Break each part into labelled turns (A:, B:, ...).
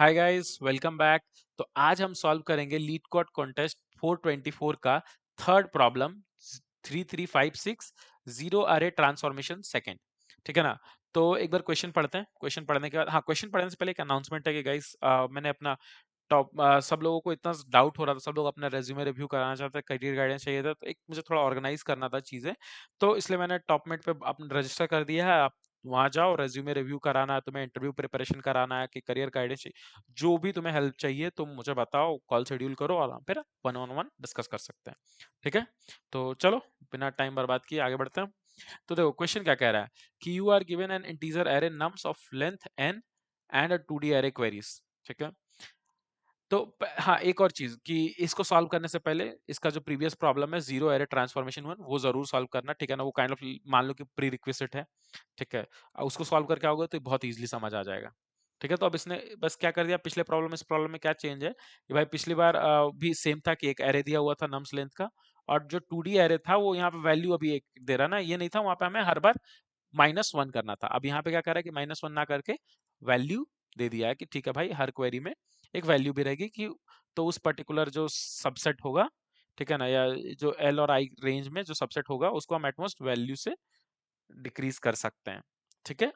A: Hi guys, welcome back. तो आज हम सॉल्व करेंगे लीड कोड कॉन्टेस्ट 424 का थर्ड प्रॉब्लम 3356 जीरो अरे ट्रांसफॉर्मेशन सेकंड। ठीक है ना। तो एक बार क्वेश्चन पढ़ते हैं। क्वेश्चन पढ़ने के बाद, हाँ, क्वेश्चन पढ़ने से पहले एक अनाउंसमेंट है कि गाइस, मैंने अपना सब लोगों को इतना डाउट हो रहा था, सब लोग अपना रेज्यूमे रिव्यू कराना चाहते हैं, करियर गाइडेंस चाहिए था, तो एक मुझे थोड़ा ऑर्गेनाइज करना था चीजें। तो इसलिए मैंने टॉपमेट पे अपना रजिस्टर कर दिया है। आप वहां जाओ, रेज्यूमे रिव्यू कराना है, तुम्हें इंटरव्यू प्रिपरेशन कराना है कि करियर गाइडेंस चाहिए, जो भी तुम्हें हेल्प चाहिए तुम मुझे बताओ, कॉल शेड्यूल करो और हम फिर वन ऑन वन डिस्कस कर सकते हैं। ठीक है। तो चलो, बिना टाइम बर्बाद किए आगे बढ़ते हैं। तो देखो क्वेश्चन क्या कह रहा है कि you are given an integer array nums of length n and a 2D array queries. ठीक है। तो हाँ, एक और चीज कि इसको सॉल्व करने से पहले इसका जो प्रीवियस प्रॉब्लम है जीरो एरे ट्रांसफॉर्मेशन वन, वो जरूर सॉल्व करना। ठीक है ना। वो काइंड ऑफ मान लो कि प्री रिक्विजिट है। ठीक है। उसको सॉल्व करके आओगे तो बहुत इजीली समझ आ जाएगा। ठीक है। तो अब इसने बस क्या कर दिया, पिछले प्रॉब्लम इस प्रॉब्लम में क्या चेंज है कि भाई पिछली बार भी सेम था कि एक एरे दिया हुआ था नम्स लेंथ का, और जो 2D एरे था वो यहाँ पे वैल्यू अभी एक दे रहा ना, ये नहीं था, वहां पे हमें हर बार -1 करना था। अब यहाँ पे क्या कर रहा है कि -1 ना करके वैल्यू दे दिया है कि ठीक है भाई, हर क्वेरी में एक वैल्यू भी रहेगी कि तो उस पर्टिकुलर जो सबसेट होगा, ठीक है ना, या जो एल और आई रेंज में जो सबसेट होगा उसको हम एटमोस्ट वैल्यू से डिक्रीज कर सकते हैं। ठीक है।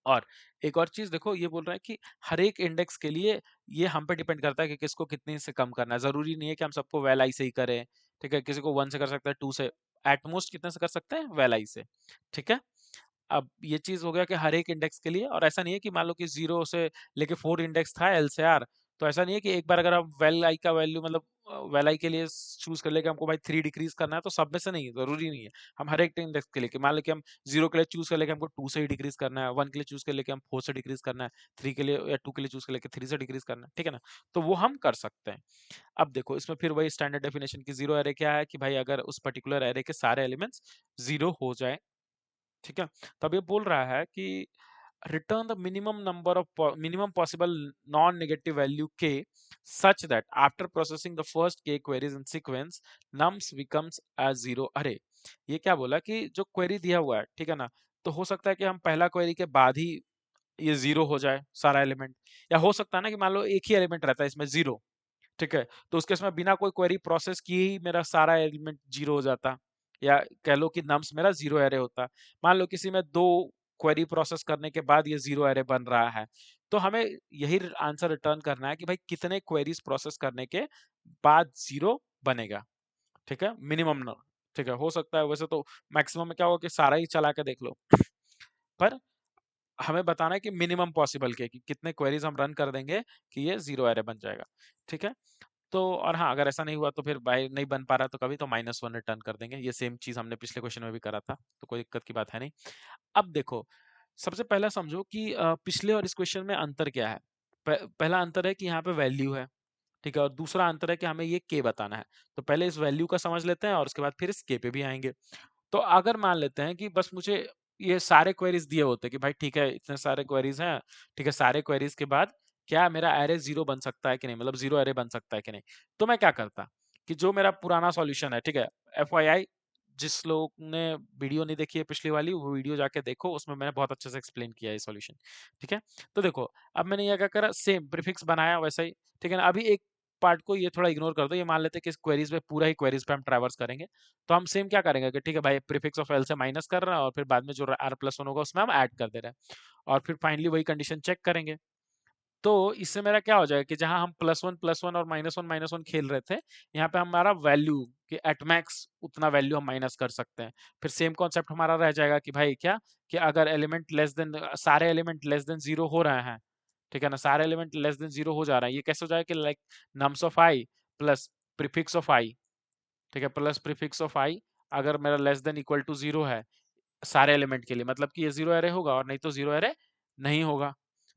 A: और एक और चीज देखो, ये बोल रहा है कि हर एक इंडेक्स के लिए ये हम पे डिपेंड करता है कि किसको कितने से कम करना है। जरूरी नहीं है कि हम सबको वेल आई से ही करें। ठीक है। किसी को 1 से कर सकते हैं, 2 से, एटमोस्ट कितने से कर सकते हैं, वेल आई से। ठीक है। अब ये चीज हो गया कि हर एक इंडेक्स के लिए, और ऐसा नहीं है कि मान लो कि 0 से लेके 4 इंडेक्स था एल से आर, तो ऐसा नहीं है कि एक बार अगर आप वेल आई का वैल्यू मतलब वेल आई के लिए चूज कर ले कि हमको भाई 3 डिक्रीज करना है, तो सब में से नहीं है, जरूरी नहीं है। हम हर एक इंडेक्स के लिए कि मान लो कि हम 0 के लिए चूज कर ले कि हमको 2 से ही डिक्रीज करना है, 1 के लिए चूज कर ले कि हम 4 से डिक्रीज करना है, 3 के लिए या 2 के लिए चूज कर ले कि 3 से डिक्रीज करना है। ठीक है ना। तो वो हम कर सकते हैं। अब देखो इसमें फिर वही स्टैंडर्ड डेफिनेशन की जीरो एरे क्या है कि भाई अगर उस पर्टिकुलर एरे के सारे एलिमेंट्स जीरो हो जाए। ठीक है। तब ये बोल रहा है कि return the minimum possible non-negative value k such that after processing the first k queries in sequence nums becomes as zero। अरे, ये क्या बोला कि जो क्वेरी दिया हुआ है, ठीक है ना, तो हो सकता है कि हम पहला क्वेरी के बाद ही ये जीरो हो जाए सारा एलिमेंट, या हो सकता है ना कि मान लो एक ही एलिमेंट रहता है इसमें जीरो। ठीक है। तो उसके इसमें बिना कोई क्वेरी प्रोसेस किए ही मेरा सारा एलिमेंट जीरो हो जाता, या कह लो कि नम्स मेरा जीरो एरे होता। मान लो किसी में दो क्वेरी प्रोसेस करने के बाद ये जीरो एरे बन रहा है, तो हमें यही आंसर रिटर्न करना है कि भाई कितने क्वेरीज प्रोसेस करने के बाद जीरो बनेगा। ठीक है। मिनिमम न, ठीक है, हो सकता है वैसे तो मैक्सिमम में क्या होगा कि सारा ही चला के देख लो, पर हमें बताना है कि मिनिमम पॉसिबल के कि कितने क्वेरीज हम रन कर देंगे कि ये जीरो एरे बन जाएगा। ठीक है। तो और हाँ, अगर ऐसा नहीं हुआ तो फिर बाय नहीं बन पा रहा तो कभी तो -1 रिटर्न कर देंगे। ये सेम चीज हमने पिछले क्वेश्चन में भी करा था, तो कोई दिक्कत की बात है नहीं। अब देखो, सबसे पहला समझो कि पिछले और इस क्वेश्चन में अंतर क्या है। पहला अंतर है कि यहाँ पे वैल्यू है। ठीक है। और दूसरा अंतर है कि हमें ये के बताना है। तो पहले इस वैल्यू का समझ लेते हैं और उसके बाद फिर इस के पे भी आएंगे। तो अगर मान लेते हैं कि बस मुझे ये सारे क्वेरीज दिए होते कि भाई ठीक है, इतने सारे क्वेरीज हैं, ठीक है, सारे क्वेरीज के बाद क्या मेरा एरे जीरो बन सकता है कि नहीं, मतलब जीरो एरे बन सकता है कि नहीं, तो मैं क्या करता कि जो मेरा पुराना सॉल्यूशन है, ठीक है, FYI, जिस लोग ने वीडियो नहीं देखी है पिछली वाली, वो वीडियो जाके देखो, उसमें मैंने बहुत अच्छे से एक्सप्लेन किया है सॉल्यूशन। ठीक है। तो देखो, अब मैंने ये क्या करा, सेम प्रीफिक्स बनाया वैसा ही। ठीक है ना। अभी एक पार्ट को ये थोड़ा इग्नोर कर दो, ये मान लेते हैं कि इस क्वेरीज पे पूरा ही क्वेरीज पे हम ट्रैवर्स करेंगे। तो हम सेम क्या करेंगे कि ठीक है भाई, प्रीफिक्स ऑफ एल से माइनस कर रहे हैं और फिर बाद में जो r+1 होगा उसमें हम ऐड कर दे रहे हैं, और फिर फाइनली वही कंडीशन चेक करेंगे। तो इससे मेरा क्या हो जाएगा कि जहां हम +1 +1 और -1 -1 खेल रहे थे, यहाँ पे हमारा वैल्यू कि एट मैक्स उतना वैल्यू हम माइनस कर सकते हैं। फिर सेम कॉन्सेप्ट हमारा रह जाएगा कि भाई क्या, कि अगर एलिमेंट लेस देन, सारे एलिमेंट लेस देन जीरो हो रहे हैं, ठीक है ना, सारे एलिमेंट लेस देन जीरो हो जा रहा है, ये कैसे हो जाएगा कि like nums of i plus prefix of i, ठीक है, प्लस प्रीफिक्स ऑफ आई, अगर मेरा less than equal to zero है सारे एलिमेंट के लिए, मतलब कि ये जीरो एरे होगा, और नहीं तो जीरो एरे नहीं होगा।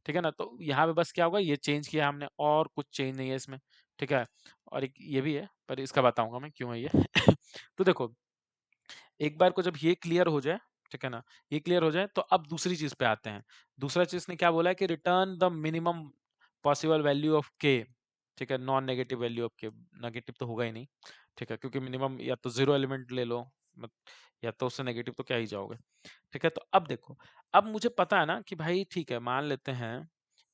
A: ठीक है ना। तो यहाँ पे बस क्या होगा, ये चेंज किया हमने, और कुछ चेंज नहीं है इसमें। ठीक है। और एक ये भी है, पर इसका बताऊंगा मैं क्यों है ये। तो देखो, एक बार को जब ये क्लियर हो जाए, ठीक है ना, ये क्लियर हो जाए, तो अब दूसरी चीज पे आते हैं। दूसरा चीज ने क्या बोला है कि return the minimum possible value of के। ठीक है। नॉन नेगेटिव वैल्यू ऑफ के, नेगेटिव तो होगा ही नहीं। ठीक है, क्योंकि मिनिमम या तो जीरो एलिमेंट ले लो, या तो उससे नेगेटिव तो क्या ही जाओगे। ठीक है। तो अब देखो, अब मुझे पता है ना कि भाई ठीक है, मान लेते हैं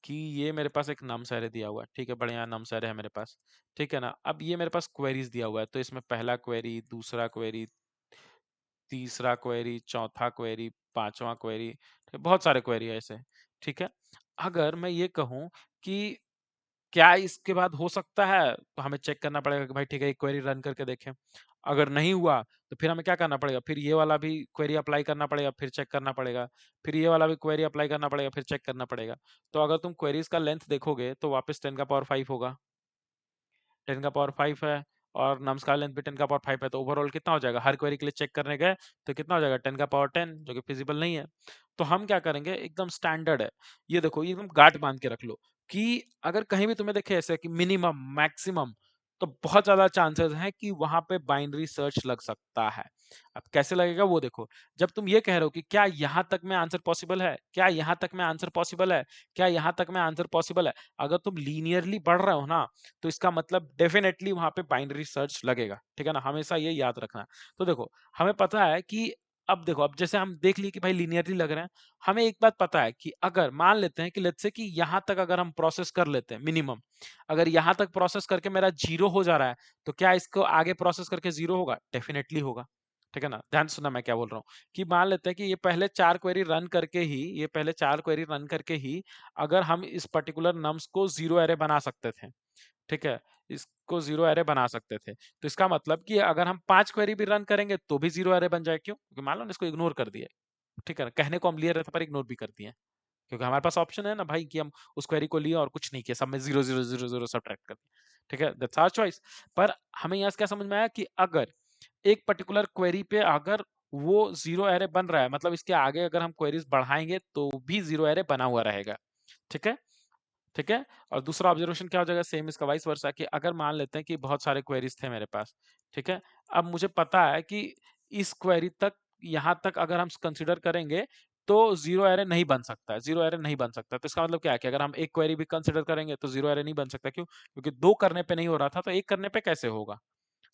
A: कि ये मेरे पास एक नम्स एरे दिया हुआ है, ठीक है, बढ़िया नम्स एरे है मेरे पास, ठीक है ना। अब ये मेरे पास क्वेरीज दिया हुआ है, तो इसमें पहला क्वेरी, दूसरा क्वेरी, तीसरा क्वेरी, चौथा क्वेरी, पांचवा क्वेरी, बहुत सारे क्वेरी है ऐसे, ठीक है। अगर मैं ये कहूं कि क्या इसके बाद हो सकता है, तो हमें चेक करना पड़ेगा कि भाई ठीक है एक क्वेरी रन करके देखें। अगर नहीं हुआ तो फिर हमें क्या करना पड़ेगा, फिर ये वाला भी क्वेरी अप्लाई करना पड़ेगा, फिर चेक करना पड़ेगा, फिर ये वाला भी क्वेरी अप्लाई करना पड़ेगा, फिर चेक करना पड़ेगा। तो अगर तुम क्वेरीज का लेंथ देखोगे तो वापस 10 का पावर 5 होगा, 10 का पावर 5 है, और नम्स का लेंथ भी 10 का पावर 5 है, तो ओवरऑल कितना हो जाएगा, हर क्वेरी के लिए चेक करने गए तो कितना हो जाएगा 10 का पावर 10, जो कि फिजिबल नहीं है। तो हम क्या करेंगे, एकदम स्टैंडर्ड है, ये देखो, ये एकदम गांठ बांध के रख लो कि अगर कहीं भी तुम्हें देखे ऐसे कि मिनिमम मैक्सिमम, तो बहुत ज्यादा चांसेस हैं कि वहां पे बाइनरी सर्च लग सकता है। अब कैसे लगेगा वो देखो, जब तुम ये कह रहे हो कि क्या यहां तक में आंसर पॉसिबल है, क्या यहां तक में आंसर पॉसिबल है, क्या यहां तक में आंसर पॉसिबल है, अगर तुम लीनियरली बढ़ रहे हो ना, तो इसका मतलब डेफिनेटली वहां पे बाइनरी सर्च लगेगा, ठीक है ना, हमेशा ये याद रखना। तो देखो, हमें पता है कि अब देखो, अब जैसे हम देख लिए कि भाई लीनियरली लग रहे हैं, हमें एक बात पता है कि अगर मान लेते हैं कि लेट्स से कि यहां तक अगर हम प्रोसेस कर लेते हैं मिनिमम, अगर यहां तक प्रोसेस करके मेरा 0 हो जा रहा है, तो क्या इसको आगे प्रोसेस करके 0 होगा, डेफिनेटली होगा, ठीक है ना। ध्यान से सुनना मैं क्या बोल रहा हूँ, कि मान लेते हैं कि ये पहले 4 क्वेरी रन करके ही, ये पहले 4 क्वेरी रन करके ही अगर हम इस पर्टिकुलर नम्स को 0 एरे बना सकते थे, ठीक है, इसको 0 एरे बना सकते थे, तो इसका मतलब कि अगर हम 5 क्वेरी भी रन करेंगे तो भी 0 एरे बन जाए, क्यों, क्योंकि मान लो इसको इग्नोर कर दिया, ठीक है, कहने को हम क्लियर रहता पर इग्नोर भी कर दिए, क्योंकि हमारे पास ऑप्शन है ना भाई कि हम उस क्वेरी को लिए और कुछ नहीं किया, सब में 0 0 0 0 सब्ट्रैक्ट कर दिया, ठीक है, दैट्स आवर चॉइस। पर हमें यहाँ से क्या समझ में आया कि अगर एक पर्टिकुलर क्वेरी पे अगर वो 0 एरे बन रहा है, मतलब इसके आगे अगर हम क्वेरीज बढ़ाएंगे तो भी 0 एरे बना हुआ रहेगा, ठीक है, ठीक है। और दूसरा ऑब्जर्वेशन क्या हो जाएगा, सेम इसका वाइस वर्सा, कि अगर मान लेते हैं कि बहुत सारे क्वेरीज थे मेरे पास, ठीक है, अब मुझे पता है कि इस क्वेरी तक, यहां तक अगर हम कंसिडर करेंगे तो 0 एरे नहीं बन सकता है, 0 एरे नहीं बन सकता, तो इसका मतलब क्या है कि अगर हम एक क्वेरी भी कंसिडर करेंगे तो 0 एरे नहीं बन सकता, क्यों, क्योंकि दो करने पे नहीं हो रहा था, तो एक करने पे कैसे होगा,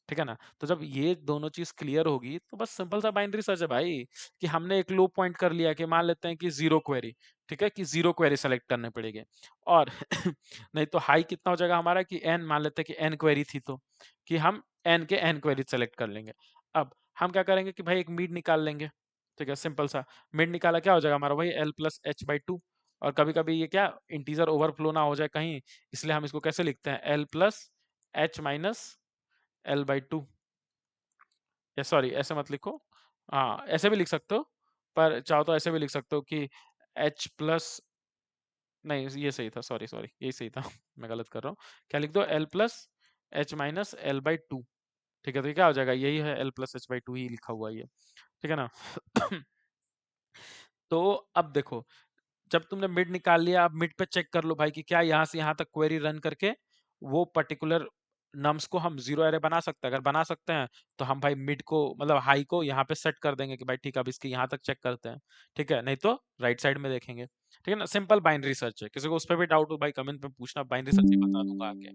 A: ठीक है ना। तो जब ये दोनों चीज क्लियर होगी तो बस सिंपल सा बाइनरी सर्च है भाई, कि हमने एक लो पॉइंट कर लिया कि मान लेते हैं कि 0 क्वेरी, ठीक है, कि 0 क्वेरी सेलेक्ट करने पड़ेगी, और नहीं तो हाई कितना हो जाएगा हमारा, कि n, मान लेते हैं कि n क्वेरी थी, तो कि हम n के n क्वेरी सेलेक्ट कर लेंगे। अब हम क्या करेंगे कि भाई एक मिड निकाल लेंगे, ठीक है, सिंपल सा मिड निकाला, क्या हो जाएगा हमारा वही l+h/2, और कभी कभी ये क्या इंटीजर ओवरफ्लो ना हो जाए कहीं, इसलिए हम इसको कैसे लिखते हैं, l+h-l/2, या सॉरी ऐसे मत लिखो, हाँ ऐसे भी लिख सकते हो, पर चाहो तो ऐसे भी लिख सकते हो कि h प्लस, नहीं ये सही था, सॉरी सॉरी यही सही था मैं गलत कर रहा हूँ, क्या लिख दो, l+h-l/2, ठीक है, तो ये क्या हो जाएगा, यही है l+h/2 ही लिखा हुआ है ये, ठीक है ना। तो अब देखो, जब तुमने मिड निकाल लिया, अब मिड पे चेक कर लो भाई कि क्या यहाँ से यहाँ तक क्वेरी रन करके वो पर्टिकुलर नम्स को हम 0 एरे बना सकते हैं, अगर बना सकते हैं तो हम भाई मिड को, मतलब हाई को यहाँ पे सेट कर देंगे कि भाई ठीक है अब इसके यहाँ तक चेक करते हैं, ठीक है, नहीं तो राइट साइड में देखेंगे, ठीक है ना, सिंपल बाइनरी सर्च है, किसी को उस पर भी डाउट हो भाई कमेंट में पूछना, बाइनरी सर्च ही बता दूंगा आके,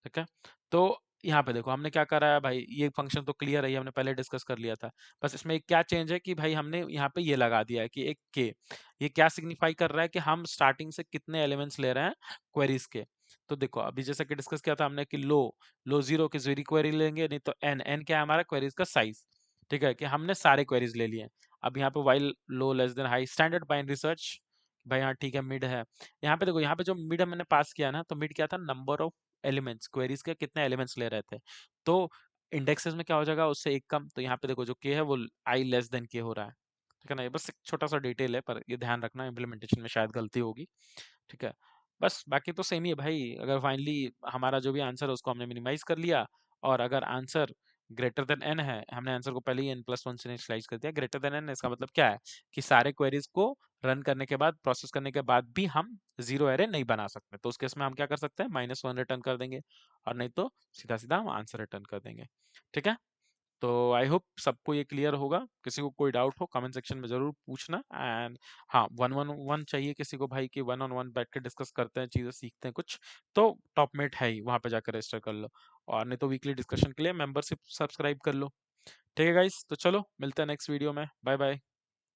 A: ठीक है। तो यहाँ पे देखो हमने क्या करा है भाई, ये फंक्शन तो क्लियर है, ये हमने पहले डिस्कस कर लिया था, बस इसमें एक क्या चेंज है कि भाई हमने यहाँ पे ये लगा दिया है कि एक के, ये क्या सिग्निफाई कर रहा है कि हम स्टार्टिंग से कितने एलिमेंट्स ले रहे हैं क्वेरीज के। तो देखो अभी जैसे कि डिस्कस किया था हमने कि लो लो जीरो की जीरो क्वेरी लेंगे, नहीं तो एन, एन क्या है हमारा क्वेरीज का साइज, ठीक है, कि हमने सारे क्वेरीज ले लिए। अब यहाँ पे while low less than high, standard binary search, भाई हाँ ठीक है मिड है, यहाँ पे देखो, यहाँ पे जो मिड हमने पास किया ना, तो मिड क्या था, नंबर ऑफ एलिमेंट्स, क्वेरीज के कितने एलिमेंट्स ले रहे थे, तो इंडेक्सेस में क्या हो जाएगा उससे एक कम, तो यहाँ पे देखो जो के है वो आई लेस देन के हो रहा है, ठीक है ना, ये बस एक छोटा सा डिटेल है, पर ये ध्यान रखना इम्प्लीमेंटेशन में शायद गलती होगी, ठीक है। बस बाकी तो सेम ही है भाई, अगर फाइनली हमारा जो भी आंसर है उसको हमने मिनिमाइज कर लिया, और अगर आंसर ग्रेटर देन एन है, हमने आंसर को पहले ही n+1 से इनिशियलाइज कर दिया, ग्रेटर देन एन इसका मतलब क्या है कि सारे क्वेरीज को रन करने के बाद, प्रोसेस करने के बाद भी हम 0 एरे नहीं बना सकते, तो उस केस में हम क्या कर सकते हैं, -1 रिटर्न कर देंगे, और नहीं तो सीधा सीधा हम आंसर रिटर्न कर देंगे, ठीक है। तो आई होप सबको ये क्लियर होगा, किसी को कोई डाउट हो कमेंट सेक्शन में जरूर पूछना, एंड हाँ 1-1-1 चाहिए किसी को भाई, कि 1-on-1 बैठ के डिस्कस करते हैं, चीजें सीखते हैं कुछ, तो टॉपमेट है ही, वहां पे जाकर रजिस्टर कर लो, और नहीं तो वीकली डिस्कशन के लिए मेंबरशिप सब्सक्राइब कर लो, ठीक है गाइस, तो चलो मिलते हैं नेक्स्ट वीडियो में, बाय बाय।